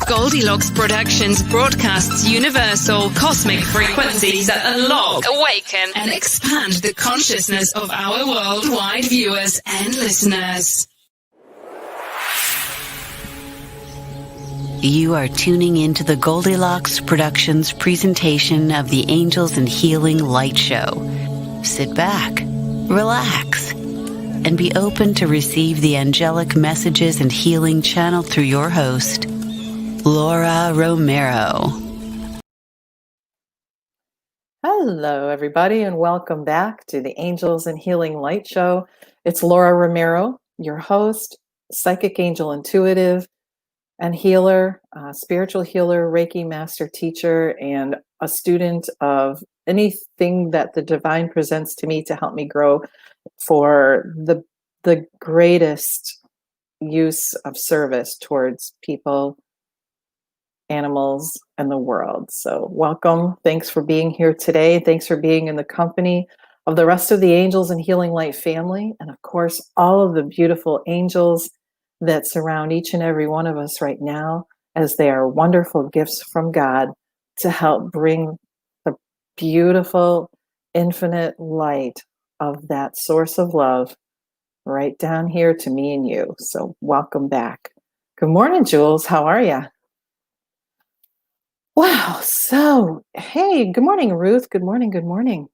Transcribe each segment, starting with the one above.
Goldylocks Productions broadcasts universal cosmic frequencies that unlock, awaken, and expand the consciousness of our worldwide viewers and listeners. You are tuning into the Goldylocks Productions presentation of the Angels and Healing Light Show. Sit back, relax, and be open to receive the angelic messages and healing channeled through your host, Laura Romeiro. Hello, everybody, and welcome back to the Angels and Healing Light Show. It's Laura Romeiro, your host, psychic angel intuitive, and healer, spiritual healer, Reiki master teacher, and a student of anything that the divine presents to me to help me grow for the greatest use of service towards people, animals, and the world. So welcome. Thanks for being here today. Thanks for being in the company of the rest of the Angels and Healing Light family. And of course, all of the beautiful angels that surround each and every one of us right now, as they are wonderful gifts from God to help bring the beautiful, infinite light of that source of love right down here to me and you. So welcome back. Good morning, Jules. How are you? Wow. So, hey, good morning, Ruth. Good morning. Good morning.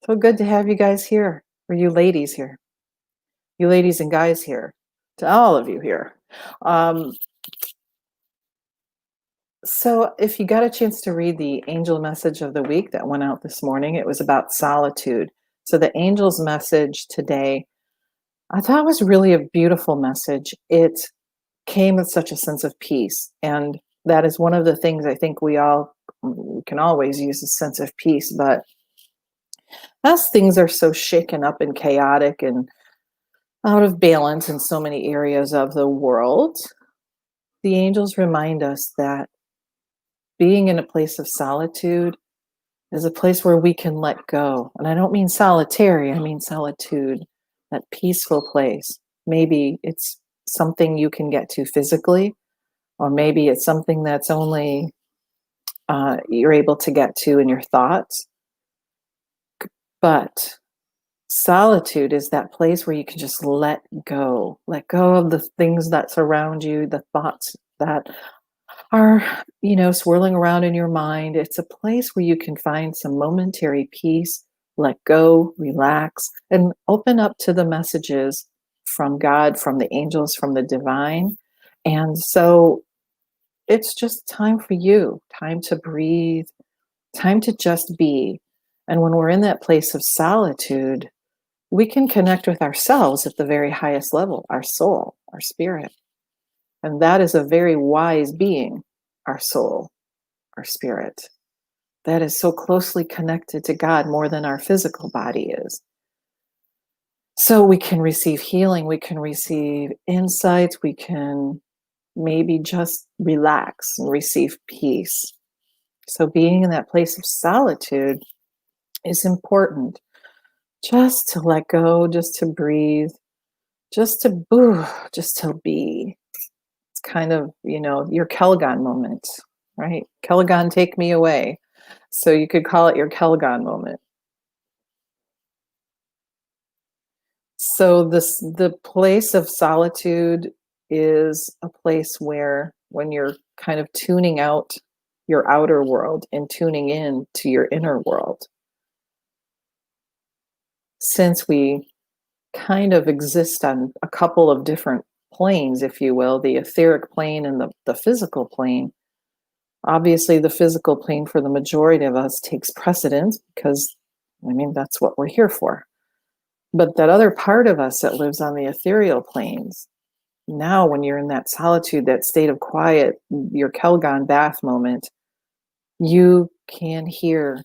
So good to have you guys here, or you ladies here. You ladies and guys here. To all of you here. So if you got a chance to read the angel message of the week that went out this morning, it was about solitude. So the angel's message today, I thought was really a beautiful message. It came with such a sense of peace. And that is one of the things I think we can always use, a sense of peace. But as things are so shaken up and chaotic and out of balance in so many areas of the world, the angels remind us that being in a place of solitude is a place where we can let go. And I don't mean solitary, I mean solitude, that peaceful place. Maybe it's something you can get to physically, or maybe it's something that's only you're able to get to in your thoughts. But solitude is that place where you can just let go of the things that surround you, the thoughts that are, swirling around in your mind. It's a place where you can find some momentary peace, let go, relax, and open up to the messages from God, from the angels, from the divine. And so it's just time for you, time to breathe, time to just be. And when we're in that place of solitude, we can connect with ourselves at the very highest level, our soul, our spirit. And that is a very wise being, our soul, our spirit. That is so closely connected to God more than our physical body is. So we can receive healing, we can receive insights, we can maybe just relax and receive peace. So being in that place of solitude is important. Just to let go, just to breathe, just to be. It's kind of, your Kelgan moment, right? Kelgan, take me away. So you could call it your Kelgan moment. So the place of solitude is a place where when you're kind of tuning out your outer world and tuning in to your inner world, since we kind of exist on a couple of different planes, if you will, the etheric plane and the physical plane, obviously the physical plane for the majority of us takes precedence because, that's what we're here for. But that other part of us that lives on the ethereal planes, now when you're in that solitude, that state of quiet, your Kelgan bath moment, you can hear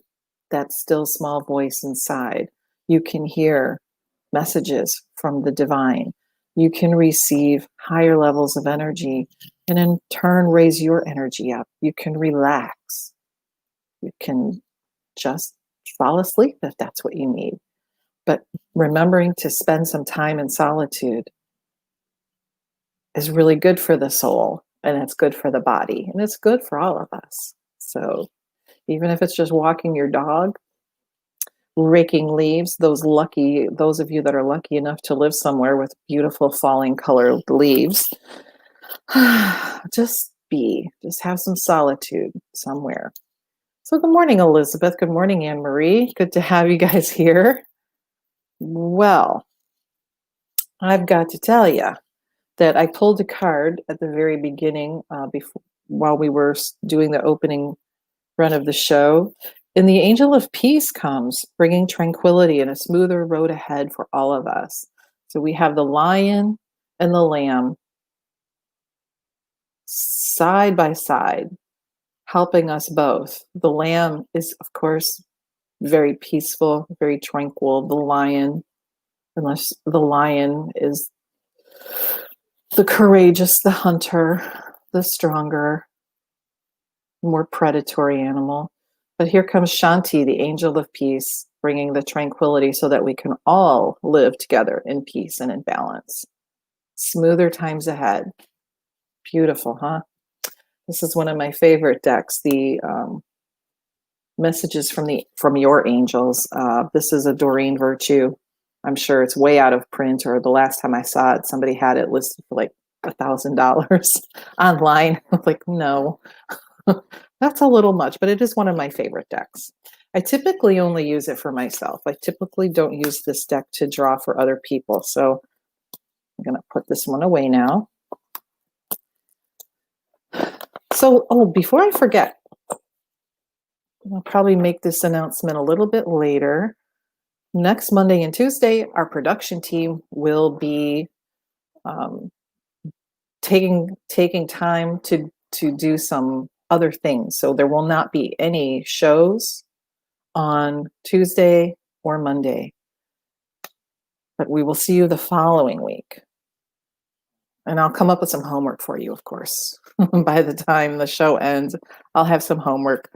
that still small voice inside. You can hear messages from the divine. You can receive higher levels of energy and in turn raise your energy up. You can relax. You can just fall asleep if that's what you need. But remembering to spend some time in solitude is really good for the soul and it's good for the body, and it's good for all of us. So even if it's just walking your dog, raking leaves, those of you that are lucky enough to live somewhere with beautiful falling colored leaves, just have some solitude somewhere. So good morning, Elizabeth. Good morning, Anne Marie. Good to have you guys here. Well, I've got to tell you that I pulled a card at the very beginning while we were doing the opening run of the show. And the Angel of Peace comes, bringing tranquility and a smoother road ahead for all of us. So we have the lion and the lamb side by side, helping us both. The lamb is, of course, very peaceful, very tranquil. The lion is the courageous, the hunter, the stronger, more predatory animal. But here comes Shanti, the angel of peace, bringing the tranquility so that we can all live together in peace and in balance. Smoother times ahead. Beautiful, huh? This is one of my favorite decks, the messages from your angels. This is a Doreen Virtue. I'm sure it's way out of print, or the last time I saw it, somebody had it listed for like $1,000 online. I'm like, no. That's a little much, but it is one of my favorite decks. I typically only use it for myself. I typically don't use this deck to draw for other people. So I'm going to put this one away now. So, before I forget, I'll probably make this announcement a little bit later. Next Monday and Tuesday, our production team will be taking time to do some other things. So there will not be any shows on Tuesday or Monday, but we will see you the following week. And I'll come up with some homework for you, of course. By the time the show ends, I'll have some homework.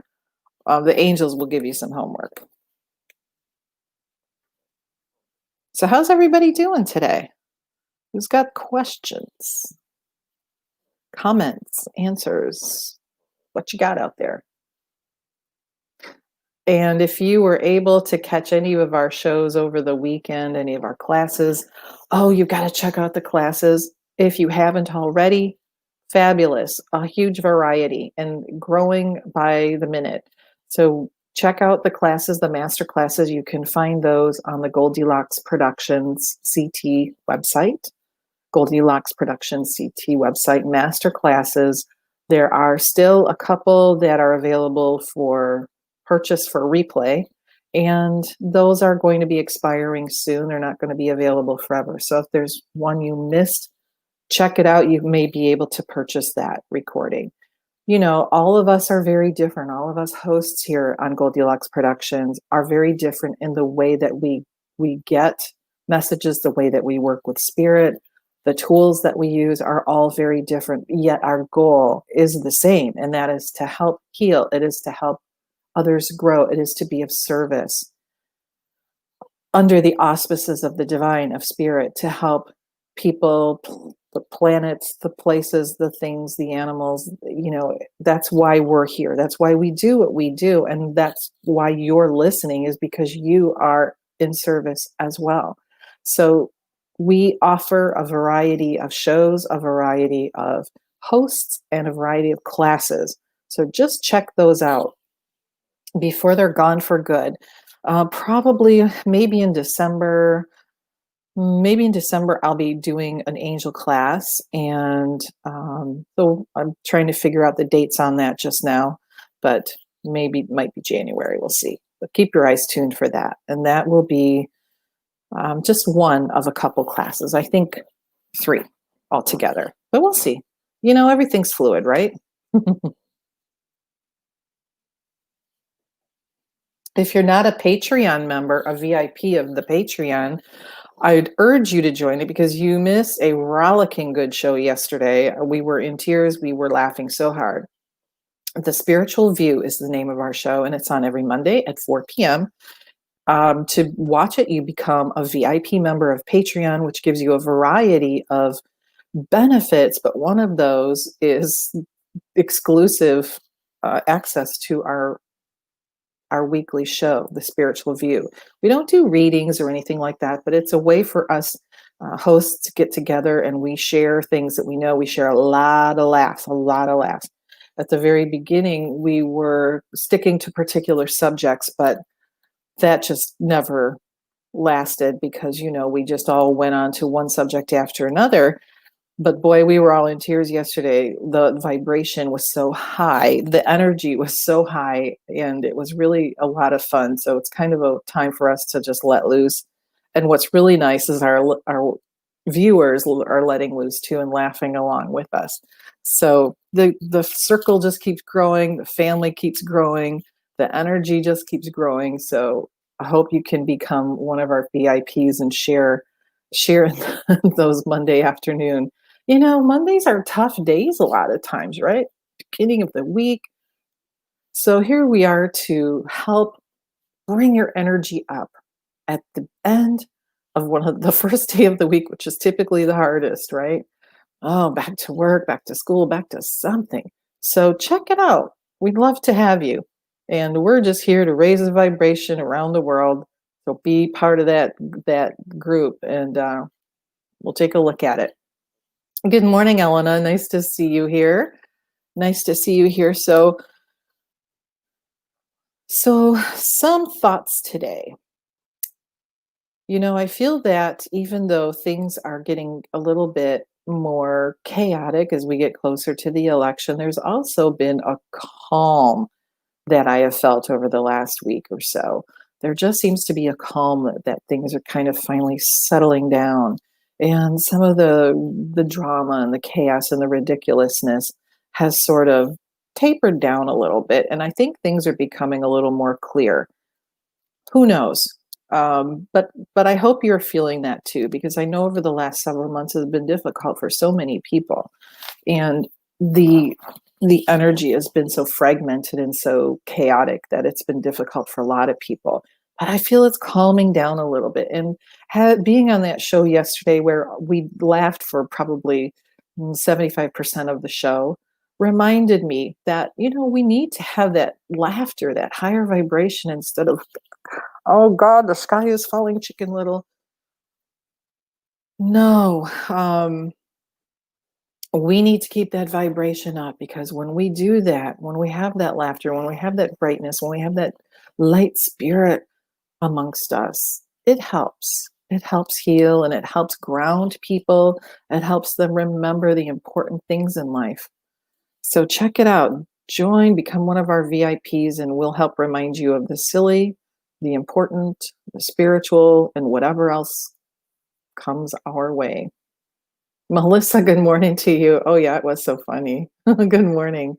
The angels will give you some homework. So how's everybody doing today? Who's got questions, comments, answers? What you got out there? And if you were able to catch any of our shows over the weekend, any of our classes, you've got to check out the classes. If you haven't already, fabulous, a huge variety and growing by the minute. So check out the classes, the master classes. You can find those on the Goldylocks Productions CT website. Goldylocks Productions CT website, master classes. There are still a couple that are available for purchase for replay, and those are going to be expiring soon. They're not going to be available forever. So if there's one you missed, check it out. You may be able to purchase that recording. You know, all of us are very different. All of us hosts here on Goldylocks Productions are very different in the way that we get messages, the way that we work with spirit. The tools that we use are all very different, yet our goal is the same, and that is to help heal. It is to help others grow. It is to be of service under the auspices of the divine, of spirit, to help people, the planets, the places, the things, the animals. You know, that's why we're here. That's why we do what we do, and that's why you're listening, is because you are in service as well. So we offer a variety of shows, a variety of hosts, and a variety of classes. So just check those out before they're gone for good. Probably maybe in December, I'll be doing an angel class. And so I'm trying to figure out the dates on that just now, but maybe it might be January. We'll see. But keep your eyes tuned for that. And that will be just one of a couple classes. I think 3 altogether, but we'll see. You know, everything's fluid, right? If you're not a Patreon member, a VIP of the Patreon, I'd urge you to join it, because you missed a rollicking good show yesterday. We were in tears. We were laughing so hard. The Spiritual View is the name of our show, and it's on every Monday at 4 p.m. To watch it, you become a VIP member of Patreon, which gives you a variety of benefits, but one of those is exclusive access to our weekly show, The Spiritual View. We don't do readings or anything like that, but it's a way for us hosts to get together and we share things that we know. We share a lot of laughs, a lot of laughs. At the very beginning, we were sticking to particular subjects, but that just never lasted because, we just all went on to one subject after another. But boy, we were all in tears yesterday. The vibration was so high, the energy was so high, and it was really a lot of fun. So it's kind of a time for us to just let loose. And what's really nice is our viewers are letting loose too and laughing along with us. So the circle just keeps growing, the family keeps growing, the energy just keeps growing. So I hope you can become one of our VIPs and share those Monday afternoon. Mondays are tough days a lot of times, right? Beginning of the week. So here we are to help bring your energy up at the end of one of the first day of the week, which is typically the hardest, right? Oh, back to work, back to school, back to something. So check it out. We'd love to have you. And we're just here to raise the vibration around the world. So be part of that group and we'll take a look at it. Good morning, Elena. Nice to see you here. So some thoughts today. I feel that even though things are getting a little bit more chaotic as we get closer to the election, there's also been a calm that I have felt over the last week or so. There just seems to be a calm that things are kind of finally settling down. And some of the drama and the chaos and the ridiculousness has sort of tapered down a little bit. And I think things are becoming a little more clear. Who knows? But I hope you're feeling that too, because I know over the last several months has been difficult for so many people. And the energy has been so fragmented and so chaotic that it's been difficult for a lot of people. But I feel it's calming down a little bit. And being on that show yesterday where we laughed for probably 75% of the show reminded me that, we need to have that laughter, that higher vibration instead of, oh God, the sky is falling, Chicken Little. No, we need to keep that vibration up because when we do that, when we have that laughter, when we have that brightness, when we have that light spirit amongst us, it helps. It helps heal and it helps ground people. It helps them remember the important things in life. So check it out. Join, become one of our VIPs, and we'll help remind you of the silly, the important, the spiritual, and whatever else comes our way. Melissa, good morning to you. Oh, yeah, it was so funny. Good morning.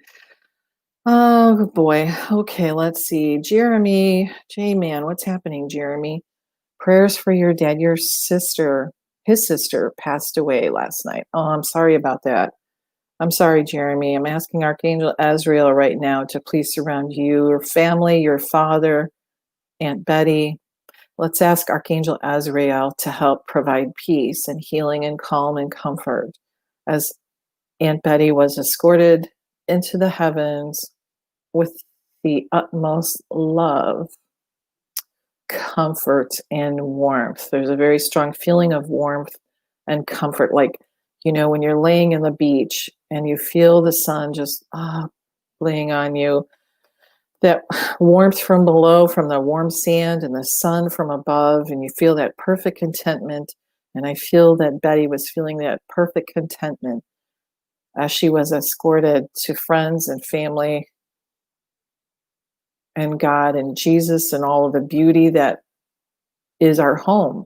Oh, boy. Okay, let's see. Jeremy, J-Man, what's happening, Jeremy? Prayers for your dad. His sister passed away last night. Oh, I'm sorry about that. I'm sorry, Jeremy. I'm asking Archangel Azrael right now to please surround you, your family, your father, Aunt Betty. Let's ask Archangel Azrael to help provide peace and healing and calm and comfort as Aunt Betty was escorted into the heavens with the utmost love, comfort, and warmth. There's a very strong feeling of warmth and comfort, like, when you're laying in the beach and you feel the sun just laying on you, that warmth from below, from the warm sand, and the sun from above, and you feel that perfect contentment. And I feel that Betty was feeling that perfect contentment as she was escorted to friends and family and God and Jesus and all of the beauty that is our home.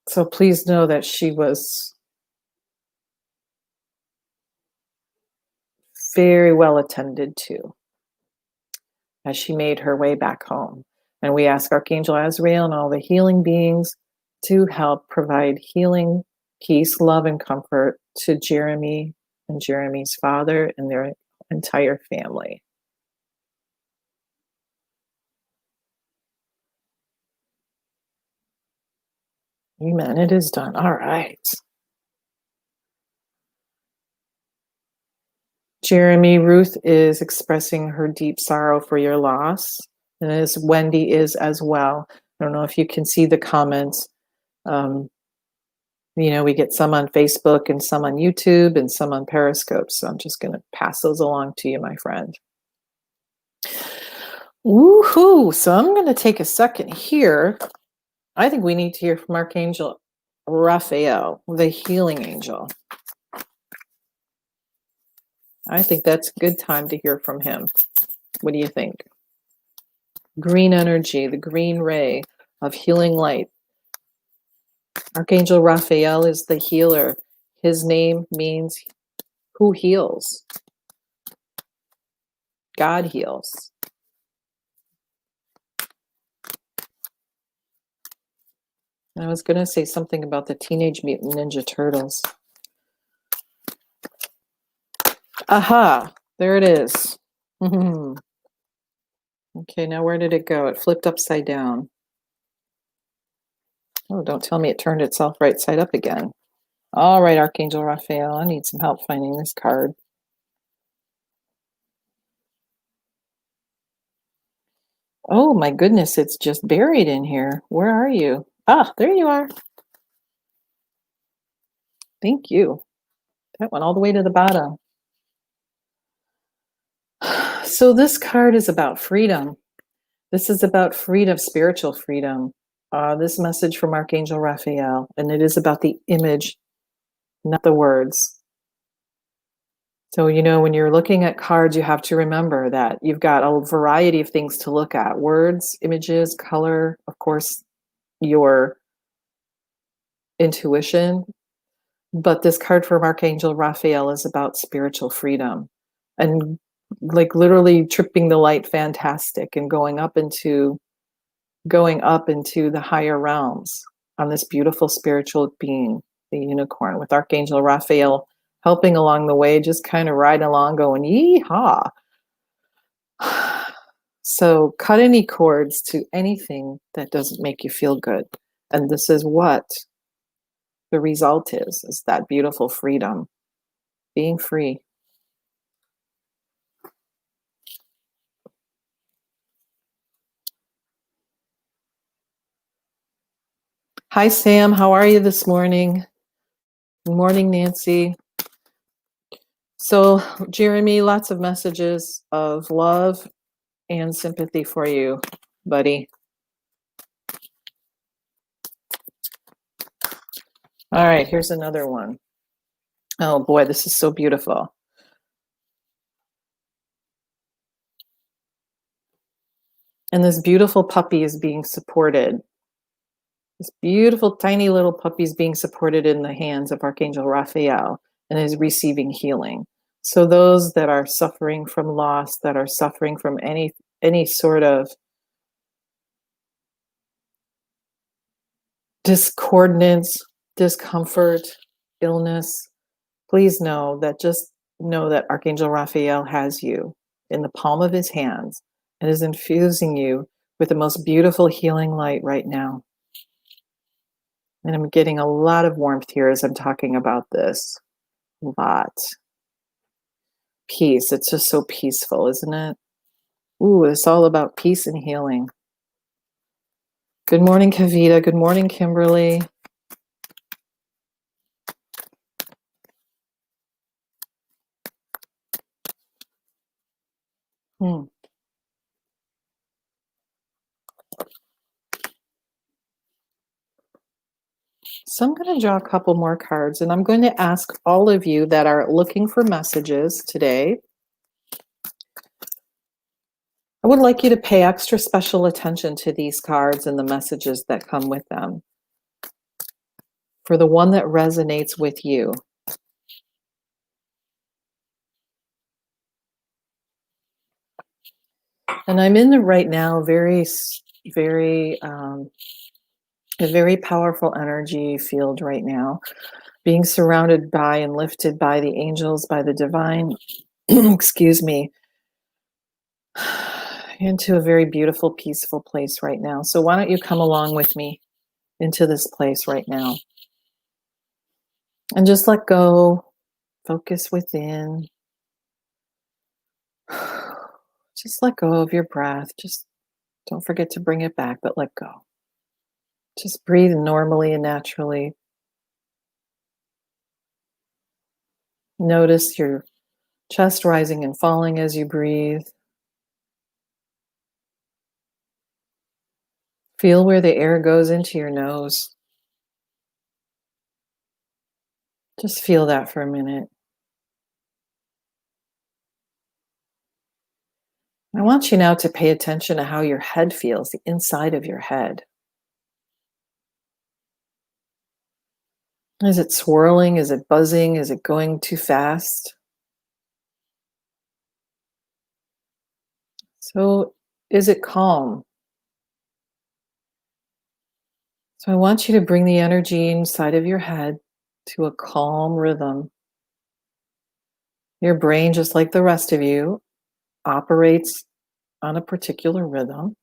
So please know that she was very well attended to as she made her way back home. And we ask Archangel Azrael and all the healing beings to help provide healing, peace, love, and comfort to Jeremy and Jeremy's father and their entire family. Amen. It is done. All right. Jeremy, Ruth is expressing her deep sorrow for your loss, and as Wendy is as well. I don't know if you can see the comments. We get some on Facebook and some on YouTube and some on Periscope. So I'm just going to pass those along to you, my friend. Woohoo! So I'm going to take a second here. I think we need to hear from Archangel Raphael, the healing angel. I think that's a good time to hear from him. What do you think? Green energy, the green ray of healing light. Archangel Raphael is the healer. His name means who heals. God heals. I was going to say something about the Teenage Mutant Ninja Turtles. Aha, there it is. Okay, now where did it go? It flipped upside down. Oh, don't tell me it turned itself right side up again. All right, Archangel Raphael, I need some help finding this card. Oh my goodness, it's just buried in here. Where are you? Ah, there you are. Thank you. That went all the way to the bottom. So this card is about freedom. This is about freedom, spiritual freedom. This message from Archangel Raphael, and it is about the image, not the words. So, when you're looking at cards, you have to remember that you've got a variety of things to look at. Words, images, color, of course, your intuition. But this card from Archangel Raphael is about spiritual freedom and like literally tripping the light fantastic and going up into the higher realms on this beautiful spiritual being, the unicorn, with Archangel Raphael helping along the way, just kind of riding along going, yee-haw. So cut any cords to anything that doesn't make you feel good. And this is what the result is that beautiful freedom, being free. Hi, Sam. How are you this morning? Good morning, Nancy. So, Jeremy, lots of messages of love and sympathy for you, buddy. All right, here's another one. Oh boy, this is so beautiful. And this beautiful puppy is being supported. This beautiful, tiny little puppy is being supported in the hands of Archangel Raphael and is receiving healing. So those that are suffering from loss, that are suffering from any sort of discordance, discomfort, illness, please know that Archangel Raphael has you in the palm of his hands and is infusing you with the most beautiful healing light right now. And I'm getting a lot of warmth here as I'm talking about this. A lot. Peace. It's just so peaceful, isn't it? Ooh, it's all about peace and healing. Good morning, Kavita. Good morning, Kimberly. So I'm going to draw a couple more cards, and I'm going to ask all of you that are looking for messages today, I would like you to pay extra special attention to these cards and the messages that come with them. For the one that resonates with you. And I'm in right now a very powerful energy field right now, being surrounded by and lifted by the angels, by the divine, excuse me, into a very beautiful, peaceful place right now. So why don't you come along with me into this place right now. And just let go, focus within. Just let go of your breath. Just don't forget to bring it back, but let go. Just breathe normally and naturally. Notice your chest rising and falling as you breathe. Feel where the air goes into your nose. Just feel that for a minute. I want you now to pay attention to how your head feels, the inside of your head. Is it swirling? Is it buzzing? Is it going too fast? So, is it calm? So, I want you to bring the energy inside of your head to a calm rhythm. Your brain, just like the rest of you, operates on a particular rhythm.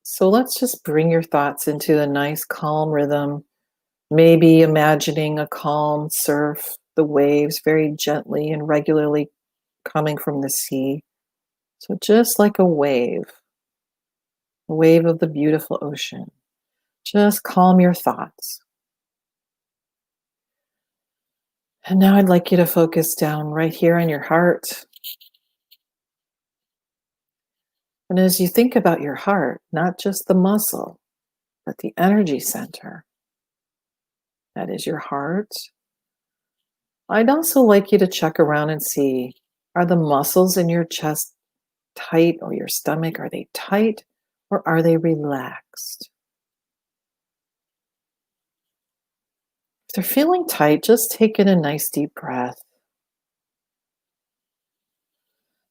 So let's just bring your thoughts into a nice calm rhythm, maybe imagining a calm surf, the waves very gently and regularly coming from the sea. So just like a wave of the beautiful ocean. Just calm your thoughts. And now I'd like you to focus down right here on your heart. And as you think about your heart, not just the muscle, but the energy center, that is your heart, I'd also like you to check around and see, are the muscles in your chest tight, or your stomach, are they tight or are they relaxed? If they're feeling tight, just take in a nice deep breath.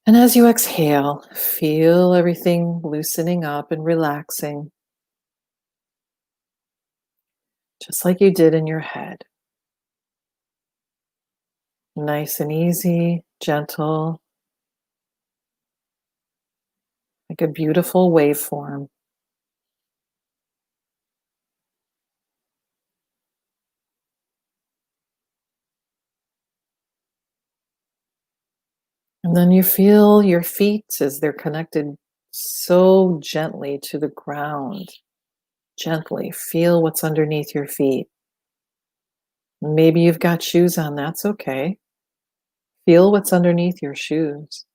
And as you exhale, feel everything loosening up and relaxing, just like you did in your head. Nice and easy, gentle, like a beautiful waveform. And then you feel your feet as they're connected so gently to the ground. Gently feel what's underneath your feet. Maybe you've got shoes on, that's okay. Feel what's underneath your shoes.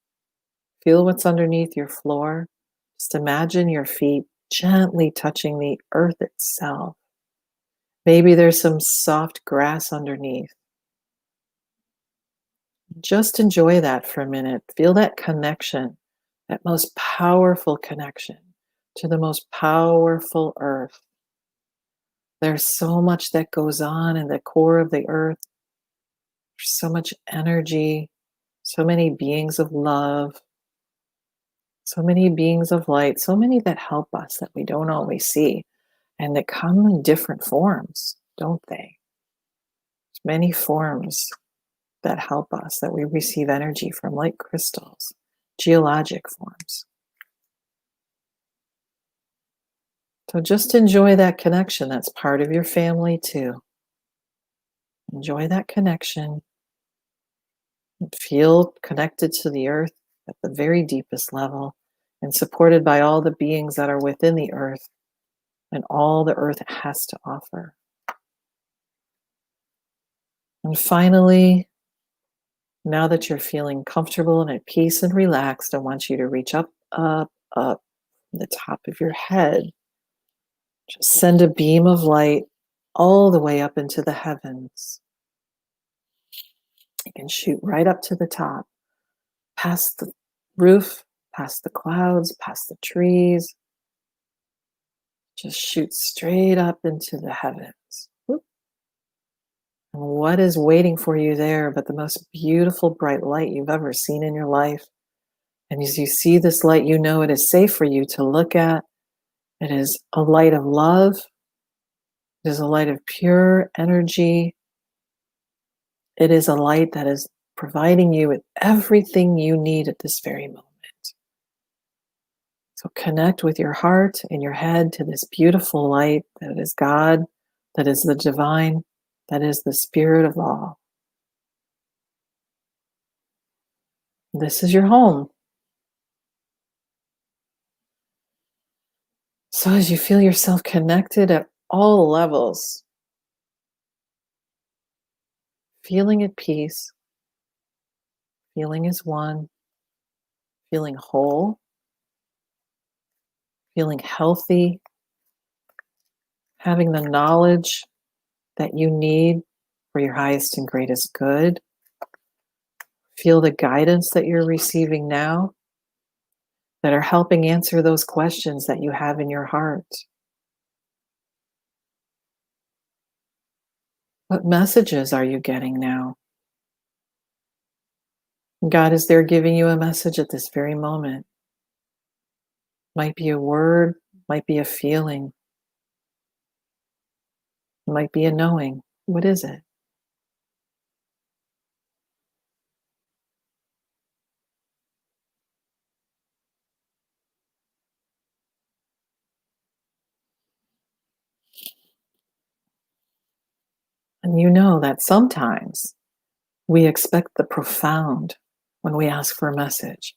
Feel what's underneath your floor. Just imagine your feet gently touching the earth itself. Maybe there's some soft grass underneath. Just enjoy that for a minute. Feel that connection, that most powerful connection to the most powerful earth. There's so much that goes on in the core of the earth. There's so much energy, so many beings of love, so many beings of light, so many that help us that we don't always see, and that come in different forms, don't they? There's many forms that help us, that we receive energy from, like crystals, geologic forms. So just enjoy that connection. That's part of your family too. Enjoy that connection. And feel connected to the earth at the very deepest level, and supported by all the beings that are within the earth and all the earth has to offer. And finally, now that you're feeling comfortable and at peace and relaxed, I want you to reach up, up, up from the top of your head. Just send a beam of light all the way up into the heavens. You can shoot right up to the top, past the roof, past the clouds, past the trees. Just shoot straight up into the heavens. Whoop. And what is waiting for you there but the most beautiful bright light you've ever seen in your life? And as you see this light, you know it is safe for you to look at. It is a light of love. It is a light of pure energy. It is a light that is providing you with everything you need at this very moment. So connect with your heart and your head to this beautiful light that is God, that is the divine, that is the spirit of all. This is your home. So as you feel yourself connected at all levels, feeling at peace, feeling as one, feeling whole, feeling healthy, having the knowledge that you need for your highest and greatest good. Feel the guidance that you're receiving now that are helping answer those questions that you have in your heart. What messages are you getting now? God is there giving you a message at this very moment. Might be a word, might be a feeling, might be a knowing. What is it? And you know that sometimes we expect the profound when we ask for a message.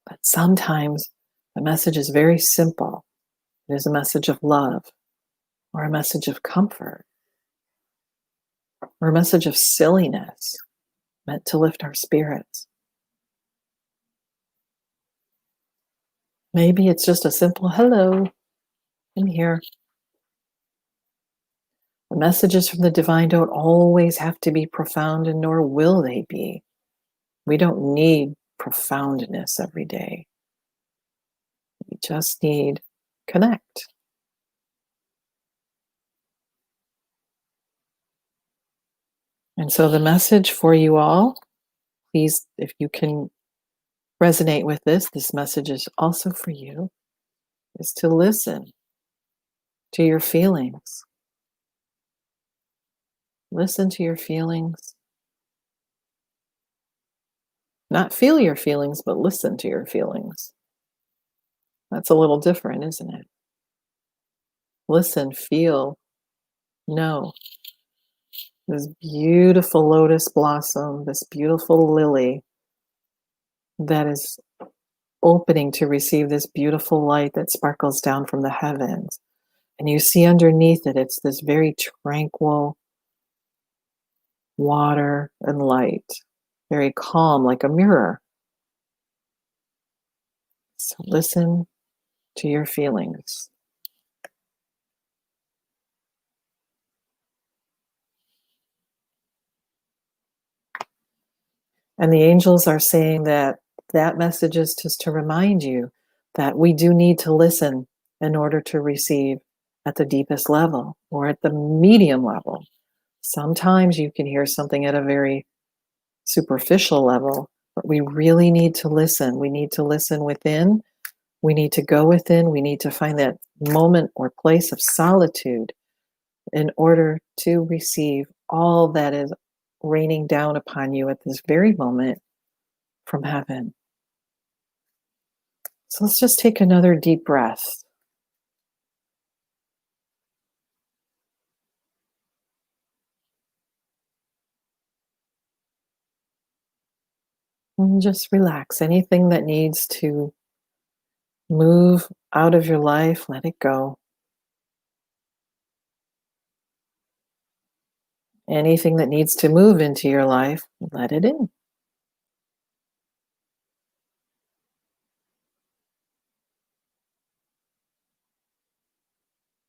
But sometimes the message is very simple. It is a message of love, or a message of comfort, or a message of silliness meant to lift our spirits. Maybe it's just a simple hello, I'm here. The messages from the divine don't always have to be profound, and nor will they be. We don't need profoundness every day. We just need connect. And so the message for you all, please, if you can resonate with this message is also for you, is to listen to your feelings. Listen to your feelings. Not feel your feelings, but listen to your feelings. That's a little different, isn't it? Listen, feel, know. This beautiful lotus blossom, this beautiful lily that is opening to receive this beautiful light that sparkles down from the heavens. And you see underneath it, it's this very tranquil water and light, very calm, like a mirror. So listen to your feelings. And the angels are saying that that message is just to remind you that we do need to listen in order to receive at the deepest level or at the medium level. Sometimes you can hear something at a very superficial level, but we really need to listen. We need to listen within. We need to go within. We need to find that moment or place of solitude in order to receive all that is raining down upon you at this very moment from heaven. So let's just take another deep breath. And just relax. Anything that needs to move out of your life, let it go. Anything that needs to move into your life, let it in.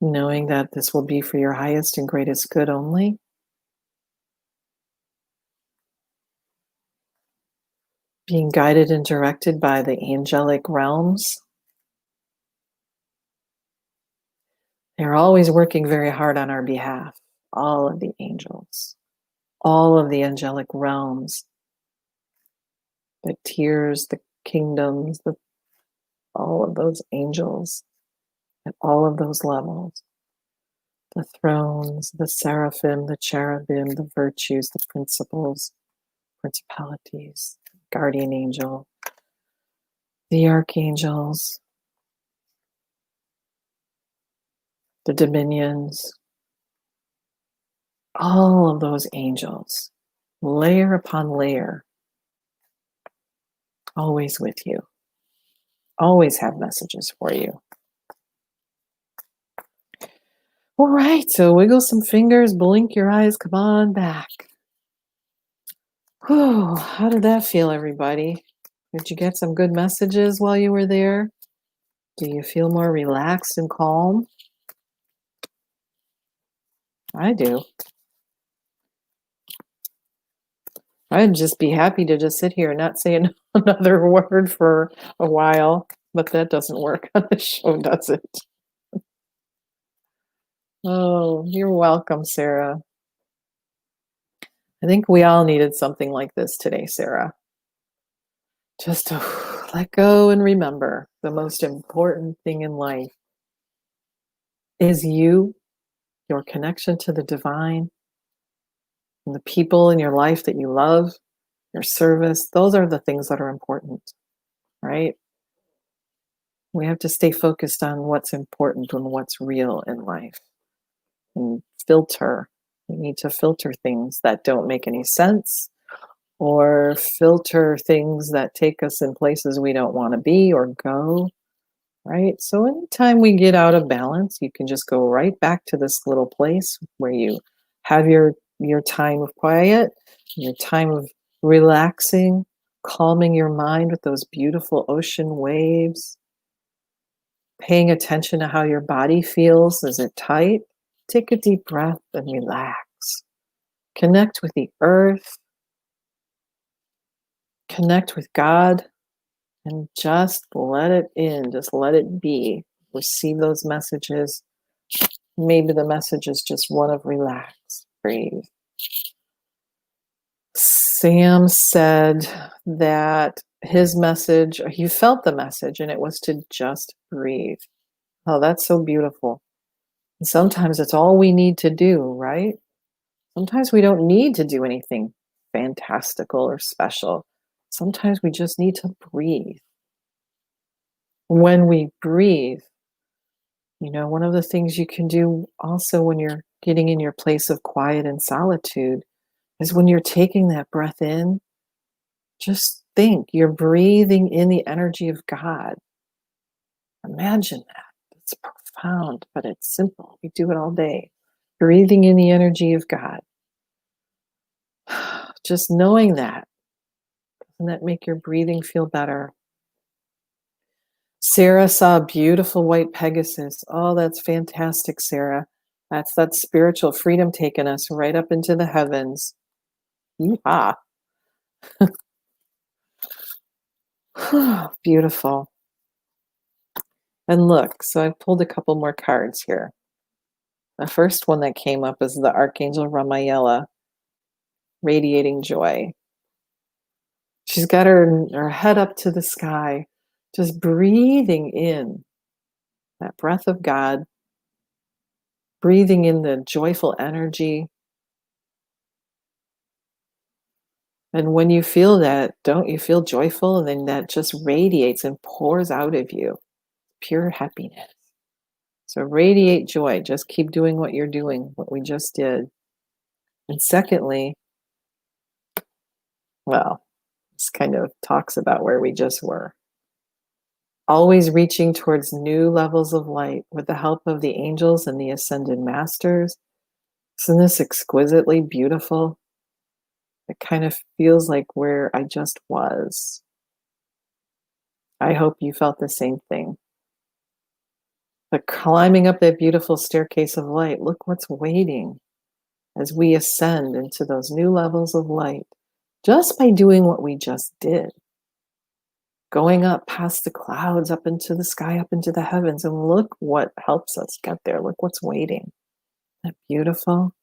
Knowing that this will be for your highest and greatest good only. Being guided and directed by the angelic realms. They're always working very hard on our behalf. All of the angels, all of the angelic realms, the tiers, the kingdoms, all of those angels at all of those levels. The thrones, the seraphim, the cherubim, the virtues, the principles, principalities, guardian angel, the archangels, the dominions, all of those angels, layer upon layer, always with you, always have messages for you. All right, so wiggle some fingers, blink your eyes, come on back. Whew, how did that feel, everybody? Did you get some good messages while you were there? Do you feel more relaxed and calm? I do. I'd just be happy to just sit here and not say another word for a while, but that doesn't work on the show, does it? Oh, you're welcome, Sarah. I think we all needed something like this today, Sarah. Just to let go and remember the most important thing in life is you, your connection to the divine, and the people in your life that you love, your service. Those are the things that are important, right? We have to stay focused on what's important and what's real in life and filter. We need to filter things that don't make any sense or filter things that take us in places we don't want to be or go, right? So anytime we get out of balance, you can just go right back to this little place where you have your time of quiet, your time of relaxing, calming your mind with those beautiful ocean waves, paying attention to how your body feels. Is it tight? Take a deep breath and relax. Connect with the earth. Connect with God and just let it in. Just let it be. Receive those messages. Maybe the message is just one of relax, breathe. Sam said that his message, he felt the message, and it was to just breathe. Oh, that's so beautiful. And sometimes it's all we need to do, right? Sometimes we don't need to do anything fantastical or special. Sometimes we just need to breathe. When we breathe, you know, one of the things you can do also when you're getting in your place of quiet and solitude is when you're taking that breath in, just think you're breathing in the energy of God. Imagine that. It's profound, but it's simple. We do it all day. Breathing in the energy of God. Just knowing that. Doesn't that make your breathing feel better? Sarah saw a beautiful white Pegasus. Oh, that's fantastic, Sarah. That's that spiritual freedom taking us right up into the heavens. Yeehaw. Beautiful. And look, so I've pulled a couple more cards here. The first one that came up is the Archangel Raphael, radiating joy. She's got her head up to the sky, just breathing in that breath of God, breathing in the joyful energy. And when you feel that, don't you feel joyful? And then that just radiates and pours out of you, pure happiness. So radiate joy. Just keep doing what you're doing, what we just did. And secondly, well, this kind of talks about where we just were. Always reaching towards new levels of light with the help of the angels and the ascended masters. Isn't this exquisitely beautiful? It kind of feels like where I just was. I hope you felt the same thing. But climbing up that beautiful staircase of light, look what's waiting as we ascend into those new levels of light, just by doing what we just did. Going up past the clouds, up into the sky, up into the heavens, and look what helps us get there. Look what's waiting. Isn't that beautiful?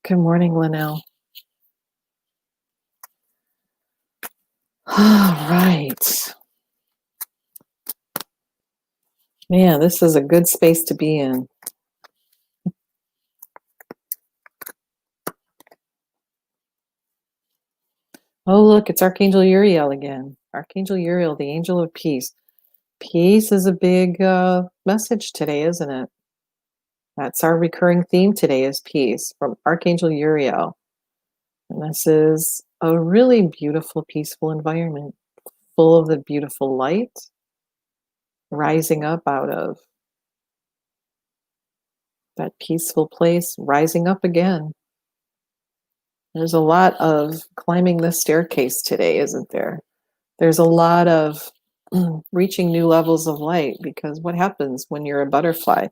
Good morning, Linnell. All right. Man, this is a good space to be in. Oh, look, it's Archangel Uriel again. Archangel Uriel, the angel of peace. Peace is a big message today, isn't it? That's our recurring theme today, is peace, from Archangel Uriel. And this is a really beautiful, peaceful environment, full of the beautiful light rising up out of that peaceful place, rising up again. There's a lot of climbing the staircase today, isn't there? There's a lot of reaching new levels of light, because what happens when you're a butterfly?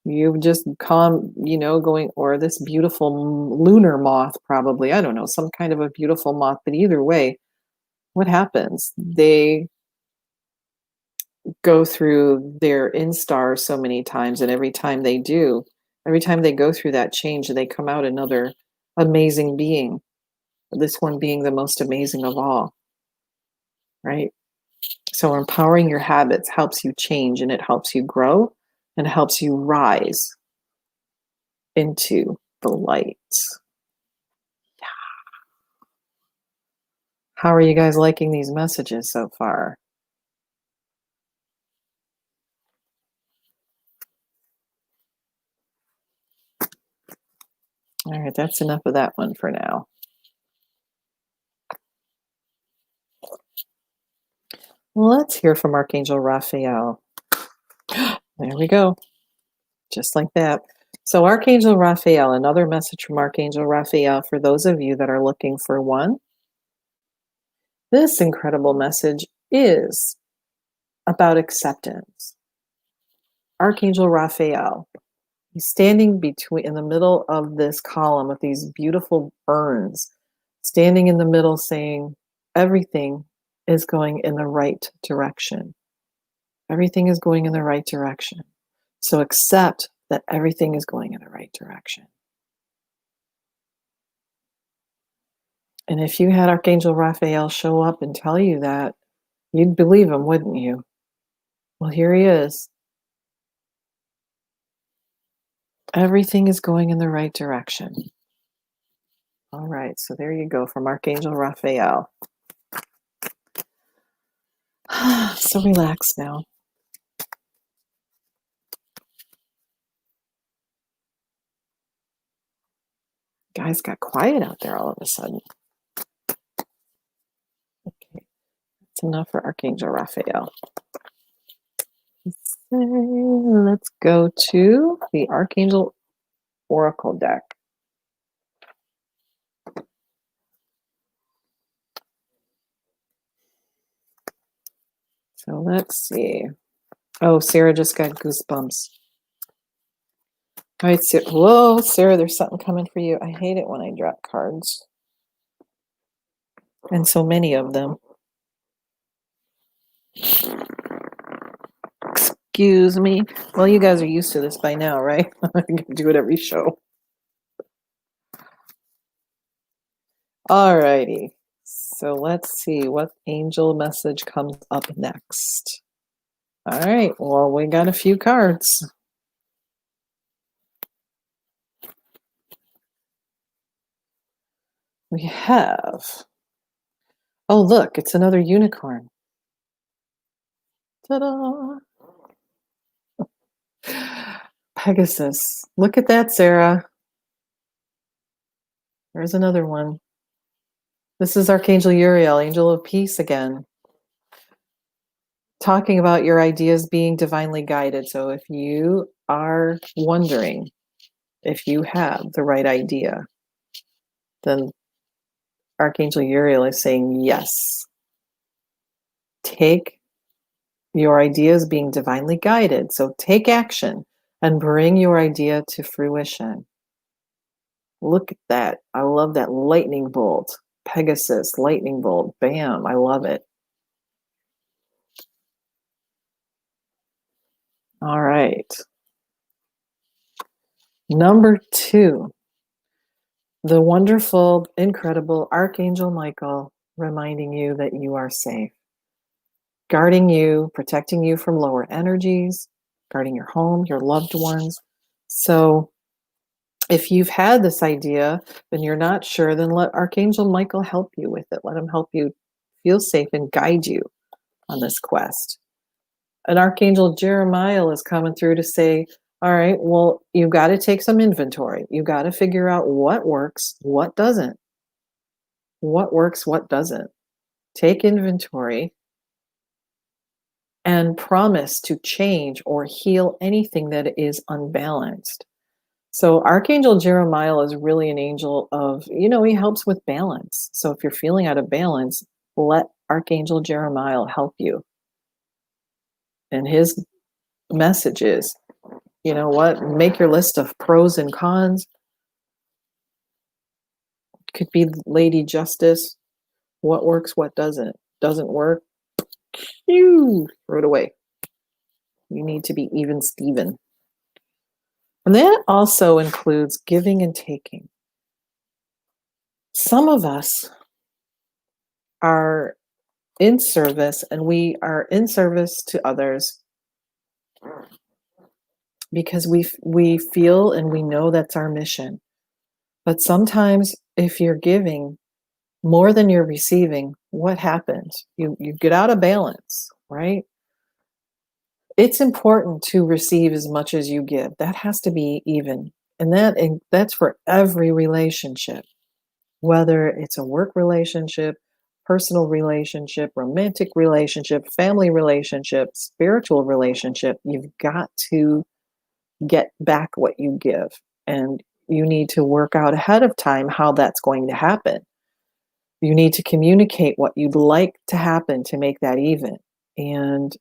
You just come, going, or this beautiful lunar moth, probably, I don't know, some kind of a beautiful moth, but either way, what happens? They go through their instar so many times, and every time they go through that change, they come out another amazing being, this one being the most amazing of all, right? So empowering your habits helps you change, and it helps you grow, and it helps you rise into the light. How are you guys liking these messages so far? All right, that's enough of that one for now. Let's hear from Archangel Raphael. There we go. Just like that. So Archangel Raphael, another message from Archangel Raphael for those of you that are looking for one. This incredible message is about acceptance. Archangel Raphael, he's standing in the middle of this column with these beautiful urns, standing in the middle saying, everything is going in the right direction. Everything is going in the right direction. So accept that everything is going in the right direction. And if you had Archangel Raphael show up and tell you that, you'd believe him, wouldn't you? Well, here he is. Everything is going in the right direction. All right, so there you go from Archangel Raphael. So relax now. Guys got quiet out there all of a sudden. Okay, that's enough for Archangel Raphael. Let's go to the Archangel Oracle deck. So let's see. Oh, Sarah just got goosebumps. All right, Sarah. Whoa, Sarah, there's something coming for you. I hate it when I drop cards. And so many of them. Excuse me. Well, you guys are used to this by now, right? I can do it every show. All righty. So let's see what angel message comes up next. All right. Well, we got a few cards. We have... Oh, look, it's another unicorn. Ta-da! Pegasus. Look at that, Sarah. There's another one. This is Archangel Uriel, Angel of Peace again. Talking about your ideas being divinely guided. So if you are wondering if you have the right idea, then Archangel Uriel is saying yes. Take your ideas being divinely guided. So take action and bring your idea to fruition. Look at that. I love that lightning bolt. Pegasus, lightning bolt. Bam. I love it. All right. Number 2. The wonderful, incredible Archangel Michael reminding you that you are safe. Guarding you, protecting you from lower energies, guarding your home, your loved ones. So if you've had this idea and you're not sure, then let Archangel Michael help you with it. Let him help you feel safe and guide you on this quest. And Archangel Jeremiah is coming through to say, All right, well, you've got to take some inventory. You've got to figure out what works, what doesn't. What works, what doesn't. Take inventory and promise to change or heal anything that is unbalanced. So Archangel Jeremiah is really an angel of, he helps with balance. So if you're feeling out of balance, let Archangel Jeremiah help you. And his message is, you know what? Make your list of pros and cons. Could be Lady Justice. What works, what doesn't. Doesn't work, throw it away. You need to be even Steven. And that also includes giving and taking. Some of us are in service, and we are in service to others because we feel and we know that's our mission. But sometimes if you're giving more than you're receiving, what happens? You get out of balance, right? It's important to receive as much as you give. That has to be even. And that's for every relationship, whether it's a work relationship, personal relationship, romantic relationship, family relationship, spiritual relationship. You've got to get back what you give. And you need to work out ahead of time how that's going to happen. You need to communicate what you'd like to happen to make that even. And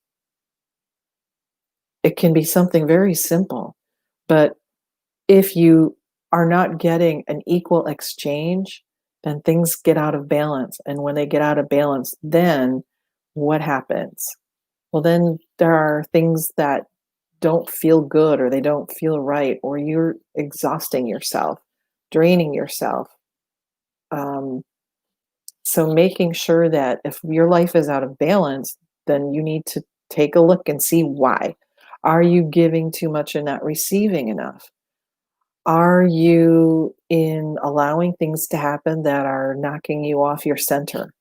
it can be something very simple, but if you are not getting an equal exchange, then things get out of balance. And when they get out of balance, then what happens? Well, then there are things that don't feel good, or they don't feel right, or you're exhausting yourself, draining yourself. So making sure that if your life is out of balance, then you need to take a look and see why. Are you giving too much and not receiving enough? Are you in allowing things to happen that are knocking you off your center?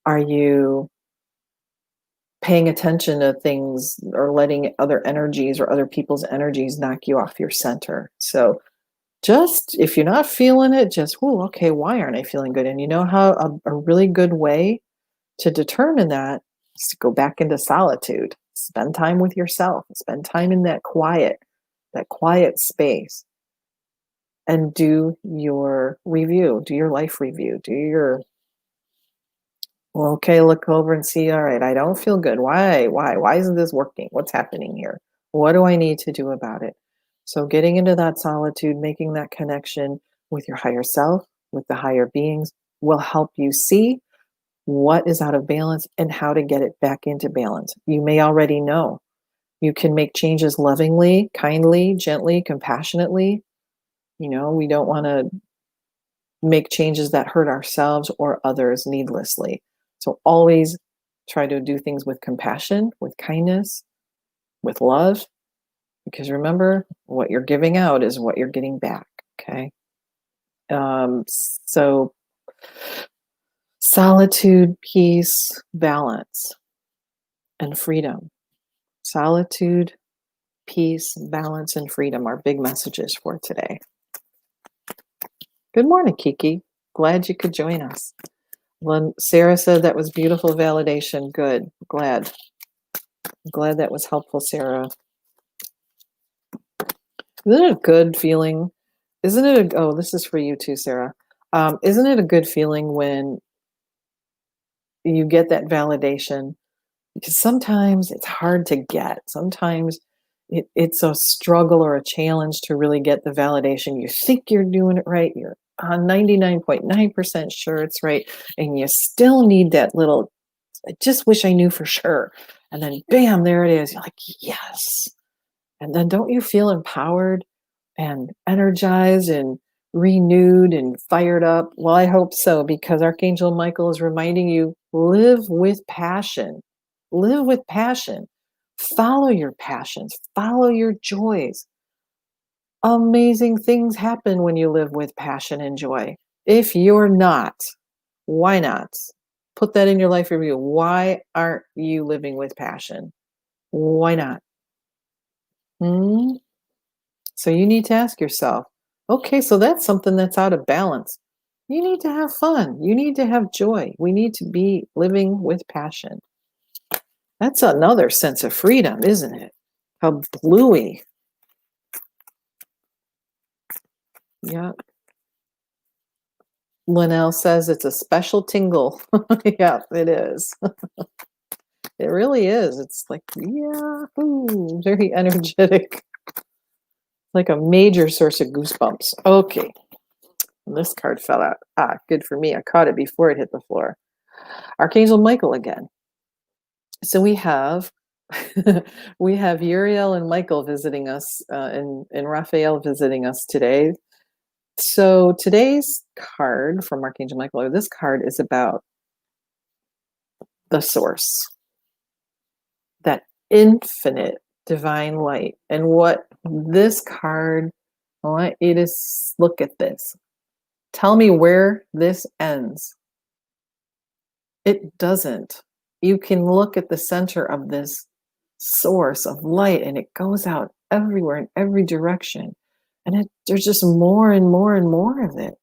Are you paying attention to things or letting other energies or other people's energies knock you off your center? So just, if you're not feeling it, just, okay, why aren't I feeling good? And you know how a really good way to determine that is to go back into solitude. Spend time with yourself. Spend time in that quiet space. And do your review, do your life review, look over and see, all right, I don't feel good. Why isn't this working? What's happening here? What do I need to do about it? So getting into that solitude, making that connection with your higher self, with the higher beings, will help you see what is out of balance and how to get it back into balance. You may already know. You can make changes lovingly, kindly, gently, compassionately. We don't want to make changes that hurt ourselves or others needlessly. So always try to do things with compassion, with kindness, with love, because remember, what you're giving out is what you're getting back. Okay. So solitude, peace, balance, and freedom. Solitude, peace, balance, and freedom are big messages for today. Good morning, Kiki. Glad you could join us. When Sarah said that was beautiful validation, good. Glad that was helpful, Sarah. Isn't it a good feeling? This is for you too, Sarah. Isn't it a good feeling when you get that validation? Because sometimes it's hard to get. Sometimes it's a struggle or a challenge to really get the validation. You think you're doing it right. You're 99.9% sure it's right. And you still need that little, I just wish I knew for sure. And then bam, there it is. You're like, yes. And then don't you feel empowered and energized and renewed and fired up? Well, I hope so, because Archangel Michael is reminding you, live with passion. Live with passion. Follow your passions. Follow your joys. Amazing things happen when you live with passion and joy. If you're not, why not? Put that in your life review. Why aren't you living with passion? Why not? So you need to ask yourself, okay, so that's something that's out of balance. You need to have fun. You need to have joy. We need to be living with passion. That's another sense of freedom, isn't it? How bluey. Yeah. Linnell says it's a special tingle. Yeah, it is. It really is. It's like, yeah, ooh, very energetic. Like a major source of goosebumps. Okay. This card fell out. Ah, good for me. I caught it before it hit the floor. Archangel Michael again. So we have we have Uriel and Michael visiting us, and Raphael visiting us today. So today's card from Archangel Michael, or this card, is about the source, that infinite divine light. And what this card, I want you to look at this. Tell me where this ends. It doesn't. You can look at the center of this source of light and it goes out everywhere in every direction. And there's just more and more and more of it.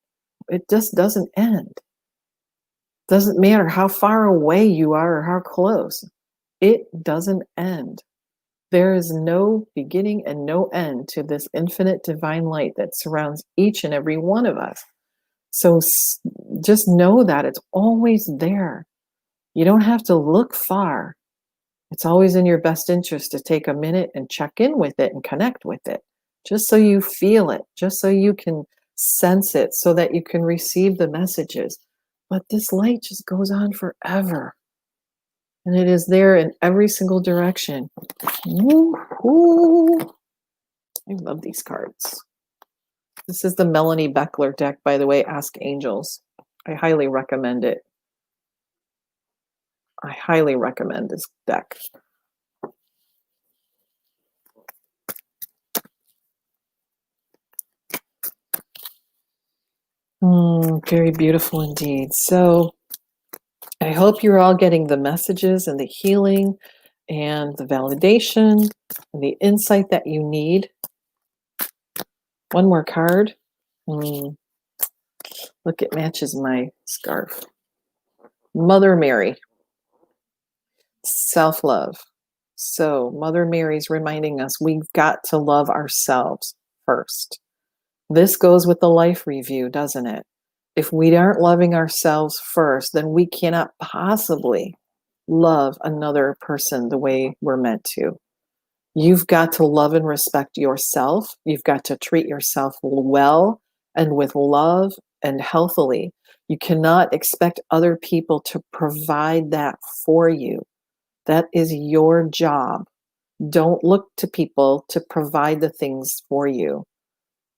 It just doesn't end. Doesn't matter how far away you are or how close. It doesn't end. There is no beginning and no end to this infinite divine light that surrounds each and every one of us. So just know that it's always there. You don't have to look far. It's always in your best interest to take a minute and check in with it and connect with it, just so you feel it, just so you can sense it, so that you can receive the messages. But this light just goes on forever. And it is there in every single direction. Woo-hoo. I love these cards. This is the Melanie Beckler deck, by the way, Ask Angels. I highly recommend it. I highly recommend this deck. Very beautiful indeed. So I hope you're all getting the messages and the healing and the validation and the insight that you need. One more card. Look, it matches my scarf. Mother Mary. Self-love. So Mother Mary's reminding us we've got to love ourselves first. This goes with the life review, doesn't it? If we aren't loving ourselves first, then we cannot possibly love another person the way we're meant to. You've got to love and respect yourself. You've got to treat yourself well and with love and healthily. You cannot expect other people to provide that for you. That is your job. Don't look to people to provide the things for you.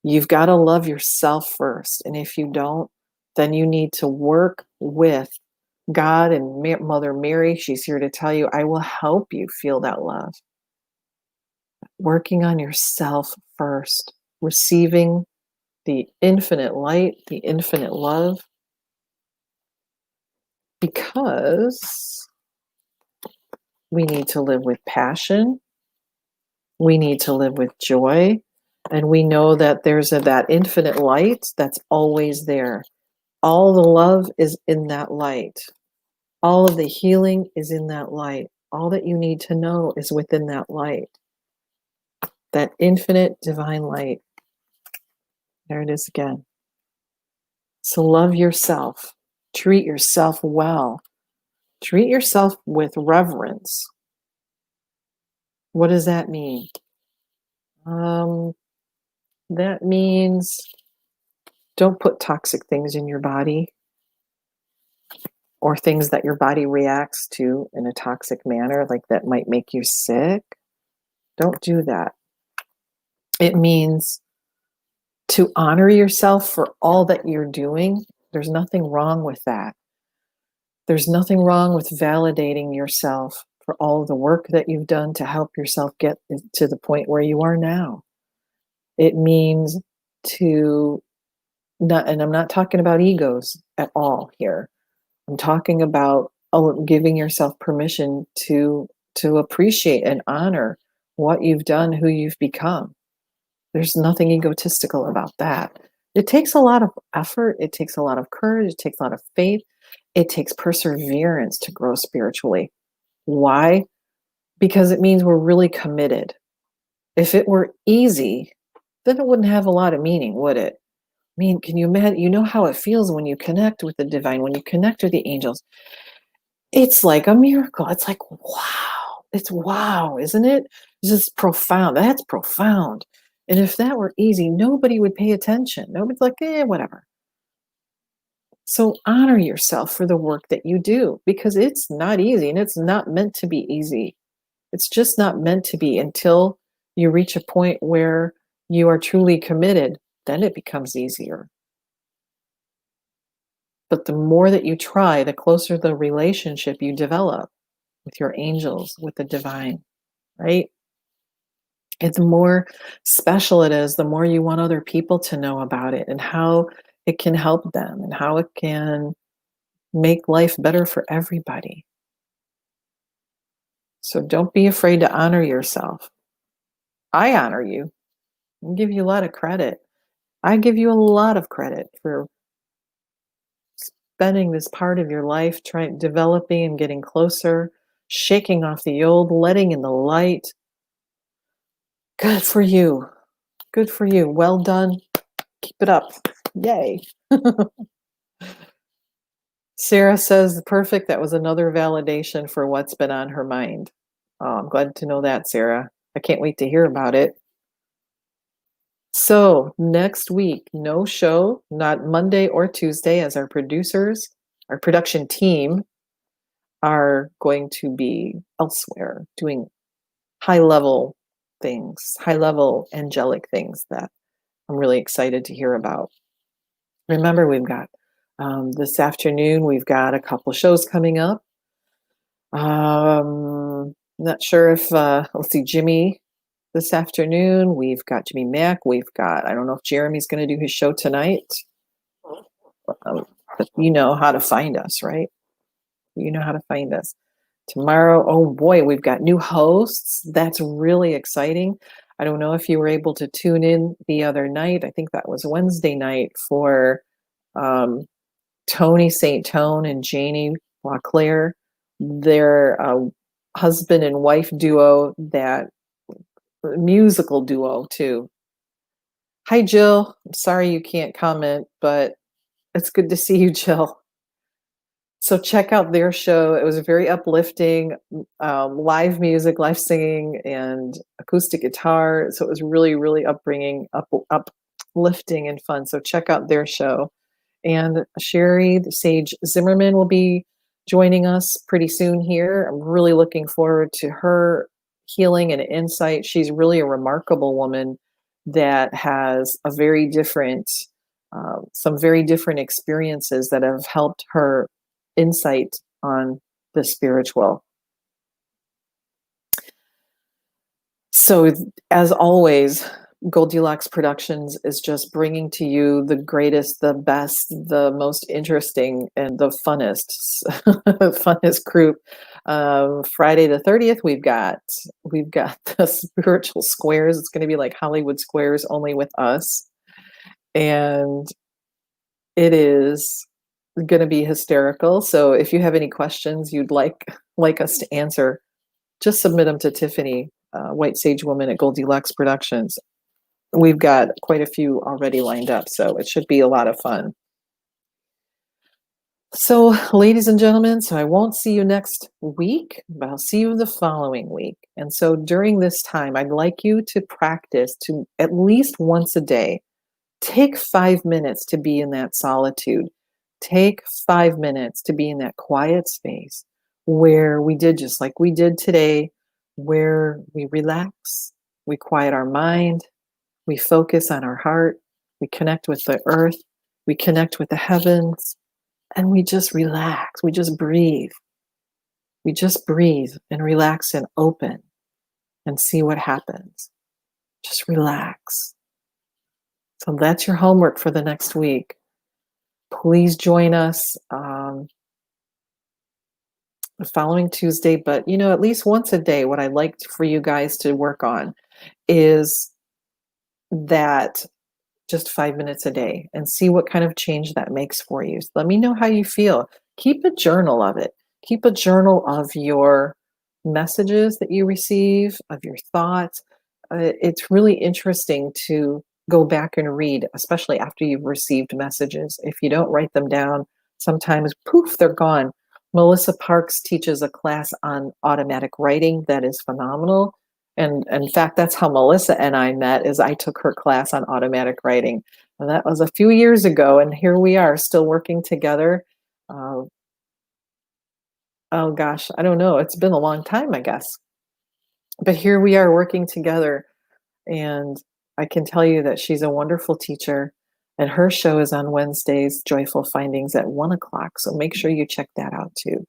You've got to love yourself first. And if you don't, then you need to work with God and Mother Mary. She's here to tell you, I will help you feel that love. Working on yourself first, receiving the infinite light, the infinite love, because we need to live with passion. We need to live with joy. And we know that there's that infinite light that's always there. All the love is in that light. All of the healing is in that light. All that you need to know is within that light. That infinite divine light. There it is again. So love yourself. Treat yourself well. Treat yourself with reverence. What does that mean? That means don't put toxic things in your body or things that your body reacts to in a toxic manner, like that might make you sick. Don't do that. It means to honor yourself for all that you're doing. There's nothing wrong with that. There's nothing wrong with validating yourself for all the work that you've done to help yourself get to the point where you are now. It means to not, and I'm not talking about egos at all here. I'm talking about giving yourself permission to appreciate and honor what you've done, who you've become. There's nothing egotistical about that. It takes a lot of effort. It takes a lot of courage. It takes a lot of faith. It takes perseverance to grow spiritually. Why? Because it means we're really committed. If it were easy, then it wouldn't have a lot of meaning, would it? I mean, can you imagine? You know how it feels when you connect with the divine, when you connect with the angels. It's like a miracle. It's like, wow. It's wow, isn't it? It's just profound. That's profound. And if that were easy, nobody would pay attention. Nobody's like, whatever. So honor yourself for the work that you do, because it's not easy and it's not meant to be easy. It's just not meant to be until you reach a point where you are truly committed. Then it becomes easier. But the more that you try, the closer the relationship you develop with your angels, with the divine, right? And the more special it is, the more you want other people to know about it and how it can help them and how it can make life better for everybody. So don't be afraid to honor yourself. I honor you. I give you a lot of credit. I give you a lot of credit for spending this part of your life developing and getting closer, shaking off the old, letting in the light. Good for you. Good for you. Well done. Keep it up. Yay. Sarah says, perfect. That was another validation for what's been on her mind. Oh, I'm glad to know that, Sarah. I can't wait to hear about it. So next week, no show, not Monday or Tuesday, as our producers, our production team are going to be elsewhere doing high-level things, high-level angelic things that I'm really excited to hear about. Remember, we've got this afternoon, we've got a couple shows coming up. Not sure if, let's see, Jimmy this afternoon. We've got Jimmy Mack. We've got, I don't know if Jeremy's going to do his show tonight. But you know how to find us, right? You know how to find us. Tomorrow, oh boy, we've got new hosts. That's really exciting. I don't know if you were able to tune in the other night. I think that was Wednesday night for Tony St. Tone and Janie LaClaire. They're a husband and wife duo, that musical duo too. Hi, Jill. I'm sorry you can't comment, but it's good to see you, Jill. So check out their show. It was very uplifting, live music, live singing, and acoustic guitar. So it was really, really uplifting and fun. So check out their show. And Sherry the Sage Zimmerman will be joining us pretty soon here. I'm really looking forward to her healing and insight. She's really a remarkable woman that has a very different, some very different experiences that have helped her insight on the spiritual. So as always, Goldylocks Productions is just bringing to you the greatest, the best, the most interesting, and the funnest, funnest group. Friday the 30th, we've got the spiritual squares. It's going to be like Hollywood Squares, only with us, and it is going to be hysterical. So if you have any questions you'd like us to answer, just submit them to Tiffany, White Sage Woman at Goldylocks Productions. We've got quite a few already lined up, so it should be a lot of fun. So, ladies and gentlemen, so I won't see you next week, but I'll see you the following week. And so during this time, I'd like you to practice to at least once a day. Take 5 minutes to be in that solitude. Take 5 minutes to be in that quiet space where we did just like we did today, where we relax, we quiet our mind, we focus on our heart, we connect with the earth, we connect with the heavens, and we just relax. We just breathe. We just breathe and relax and open and see what happens. Just relax. So that's your homework for the next week. Please join us the following Tuesday, but at least once a day, what I'd like for you guys to work on is that just 5 minutes a day and see what kind of change that makes for you. So let me know how you feel. Keep a journal of it. Keep a journal of your messages that you receive, of your thoughts. It's really interesting to go back and read, especially after you've received messages. If you don't write them down, sometimes poof, they're gone. Melissa Parks teaches a class on automatic writing that is phenomenal. And in fact, that's how Melissa and I met, is I took her class on automatic writing. And that was a few years ago. And here we are still working together. Oh gosh, I don't know. It's been a long time, I guess. But here we are working together. And I can tell you that she's a wonderful teacher. And her show is on Wednesdays, Joyful Findings at 1 o'clock. So make sure you check that out too.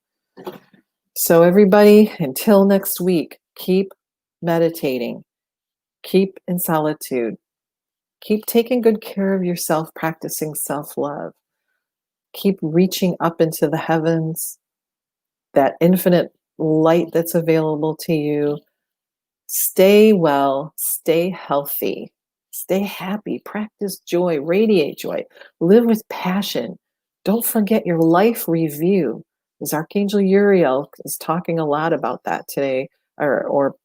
So everybody, until next week, keep meditating, keep in solitude, keep taking good care of yourself, practicing self-love, keep reaching up into the heavens, that infinite light that's available to you. Stay well, stay healthy, stay happy, practice joy, radiate joy, live with passion. Don't forget your life review. As Archangel Uriel is talking a lot about that today, or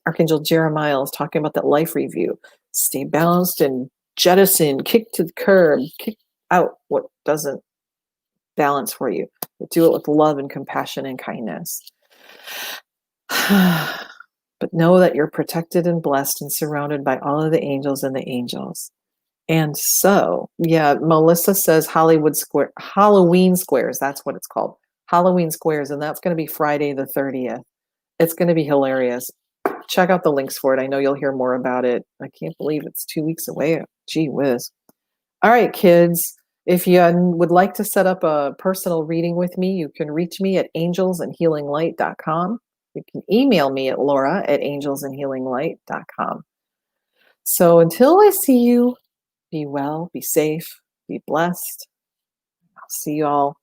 Archangel Jeremiah is talking about that life review. Stay balanced and jettison, kick to the curb, kick out what doesn't balance for you. But do it with love and compassion and kindness. But know that you're protected and blessed and surrounded by all of the angels and the angels. And so, yeah, Melissa says Halloween Squares. That's what it's called. Halloween Squares. And that's going to be Friday the 30th. It's going to be hilarious. Check out the links for it. I know you'll hear more about it. I can't believe it's 2 weeks away. Gee whiz. All right, kids. If you would like to set up a personal reading with me, you can reach me at angelsandhealinglight.com. You can email me at laura@angelsandhealinglight.com. So until I see you, be well, be safe, be blessed. I'll see you all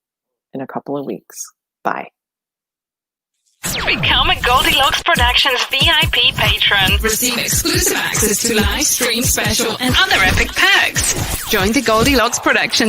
in a couple of weeks. Bye. Become a Goldylocks Productions VIP patron. Receive exclusive access to live stream special and other epic perks. Join the Goldylocks Productions